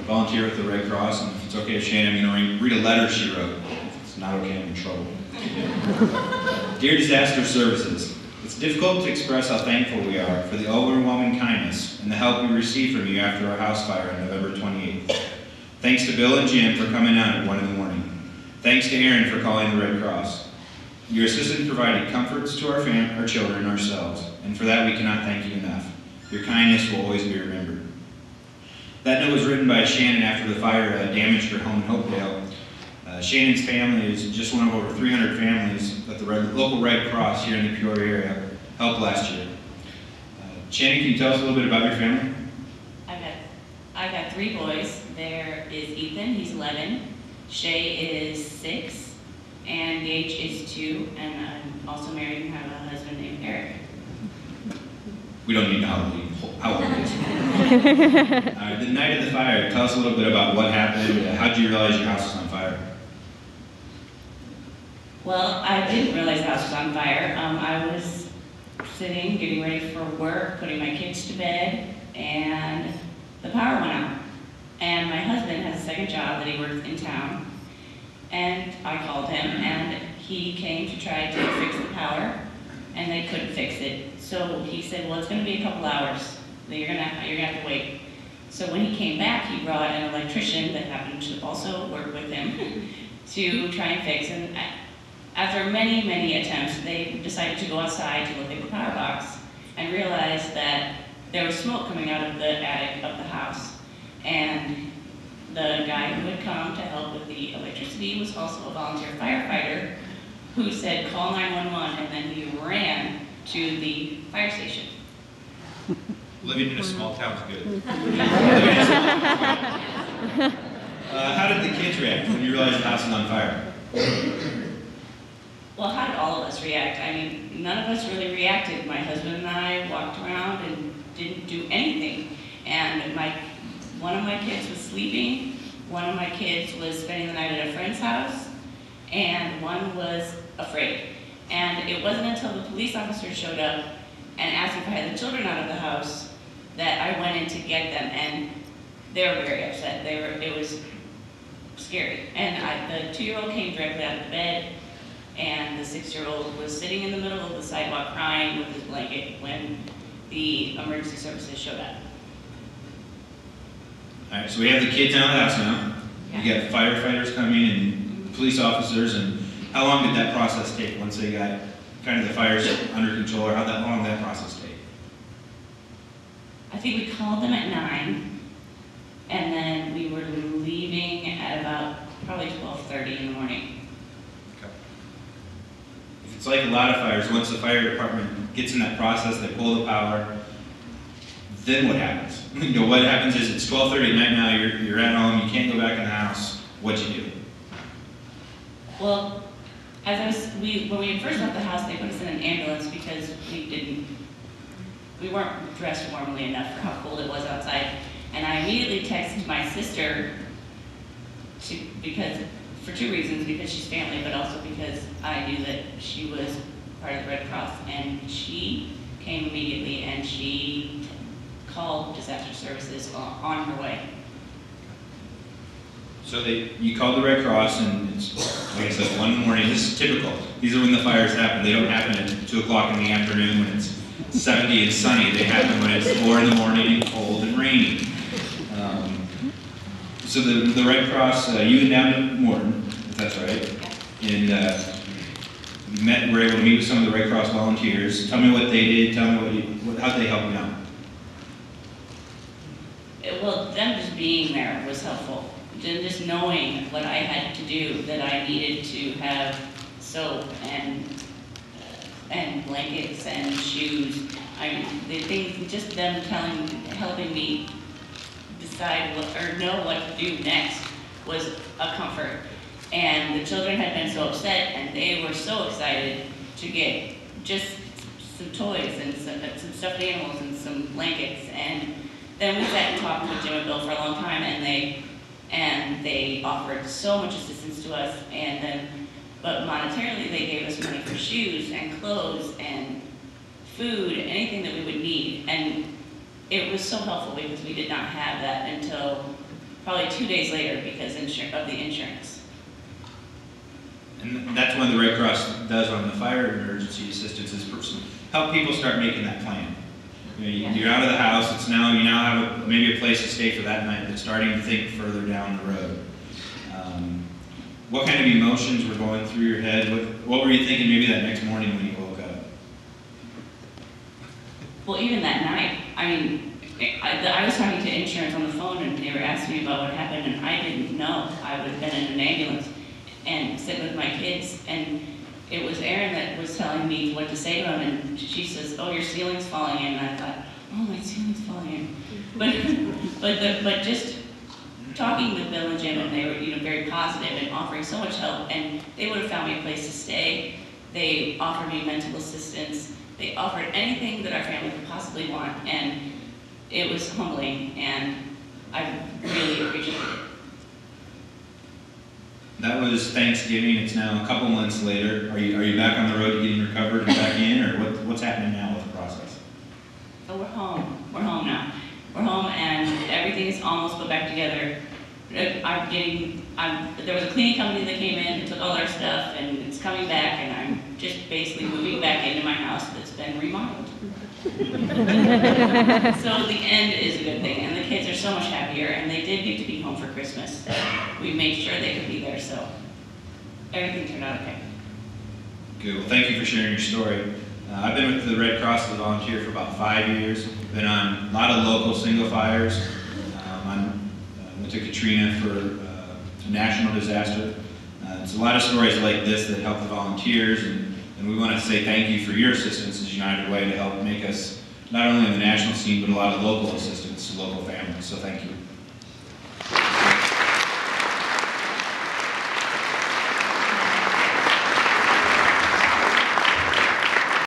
volunteer with the Red Cross, and if it's okay with Shannon, I'm going to read a letter she wrote. If it's not okay, I'm in trouble. Dear Disaster Services, it's difficult to express how thankful we are for the overwhelming kindness and the help we received from you after our house fire on November 28th. Thanks to Bill and Jim for coming out at 1 in the morning. Thanks to Aaron for calling the Red Cross. Your assistance provided comforts to our children and ourselves, and for that we cannot thank you enough. Your kindness will always be remembered. That note was written by Shannon after the fire damaged her home in Hopedale. Shannon's family is just one of over 300 families that the local Red Cross here in the Peoria area helped last year. Shannon, can you tell us a little bit about your family? I've got 3 boys. There is Ethan, he's 11. Shay is 6. And Gage is 2. And I'm also married and have a husband named Eric. We don't need to know how old he is. The night of the fire, tell us a little bit about what happened. How did you realize your house was on fire? Well, I didn't realize the house was on fire. I was sitting, getting ready for work, putting my kids to bed, and the power went out. And my husband has a second job that he works in town. And I called him, and he came to try to fix the power, and they couldn't fix it. So he said, well, it's going to be a couple hours. You're gonna have to wait. So when he came back, he brought an electrician that happened to also work with him to try and fix. And after many, many attempts, they decided to go outside to look at the power box and realized that there was smoke coming out of the attic of the house. And the guy who had come to help with the electricity was also a volunteer firefighter who said, call 911, and then he ran to the fire station. Living in a small town is good. How did the kids react when you realized the house was on fire? Well, how did all of us react? I mean, none of us really reacted. My husband and I walked around and didn't do anything. And one of my kids was sleeping, one of my kids was spending the night at a friend's house, and one was afraid. And it wasn't until the police officer showed up and asked if I had the children out of the house that I went in to get them, and they were very upset. It was scary. And the 2-year-old came directly out of the bed, and the 6-year-old was sitting in the middle of the sidewalk crying with his blanket when the emergency services showed up. All right, so we have the kids out of the house now. Yeah. You got firefighters coming and police officers, and how long did that process take once they got kind of the fires under control, or how long did that process take? I think we called them at 9, and then we were leaving at about probably 12:30 in the morning. Okay. If it's like a lot of fires, once the fire department gets in that process, they pull the power, then what happens? You know, what happens is it's 12:30 at night now, you're at home, you can't go back in the house. What'd you do? Well, when we first left the house, they put us in an ambulance because we weren't dressed warmly enough for how cold it was outside. And I immediately texted my sister for 2 reasons, because she's family, but also because I knew that she was part of the Red Cross. And she came immediately, and she called disaster services on her way. So you called the Red Cross, and it's, like I said, 1 in the morning. This is typical. These are when the fires happen. They don't happen at 2 o'clock in the afternoon when it's 70 and sunny. They happen when it's 4 in the morning and cold and rainy. So the Red Cross, you went down to Morton, if that's right, and were able to meet with some of the Red Cross volunteers. Tell me what they did. Tell me how they helped you out. Well, them just being there was helpful. Just knowing what I had to do, that I needed to have soap and blankets and shoes. The things, just them helping me decide know what to do next was a comfort. And the children had been so upset, and they were so excited to get just some toys and some stuffed animals and some blankets. And then we sat and talked with Jim and Bill for a long time, and they offered so much assistance to us. But monetarily, they gave us money for shoes and clothes and food, anything that we would need. And it was so helpful because we did not have that until probably 2 days later because of the insurance. And that's what the Red Cross does on the fire emergency assistance is help people start making that plan. You're out of the house, you now have maybe a place to stay for that night, but starting to think further down the road. What kind of emotions were going through your head? What were you thinking maybe that next morning when you woke up? Well, even that night, I mean, I was talking to insurance on the phone and they were asking me about what happened and I didn't know. I would have been in an ambulance and sitting with my kids, and it was Erin that was telling me what to say to him, and she says, "Oh, your ceiling's falling in," and I thought, "Oh, my ceiling's falling in." But just talking with Bill and Jim, and they were very positive and offering so much help, and they would have found me a place to stay. They offered me mental assistance. They offered anything that our family could possibly want, and it was humbling, and I really appreciate it. That was Thanksgiving. It's now a couple months later. Are you back on the road to getting recovered and back in, or what's happening now with the process? So we're home. We're home now. We're home, and everything is almost put back together. There was a cleaning company that came in and took all our stuff, and it's coming back, and I'm just basically moving back into my house that's been remodeled. So the end is a good thing, and the kids are so much happier, and they did get to be home for Christmas. We made sure they could be there, so everything turned out okay. Good. Well, thank you for sharing your story. I've been with the Red Cross as a volunteer for about 5 years. Been on a lot of local single fires. Went to Katrina for a national disaster. It's a lot of stories like this that help the volunteers, and we want to say thank you for your assistance as United Way to help make us not only on the national scene, but a lot of local assistance to local families. So thank you.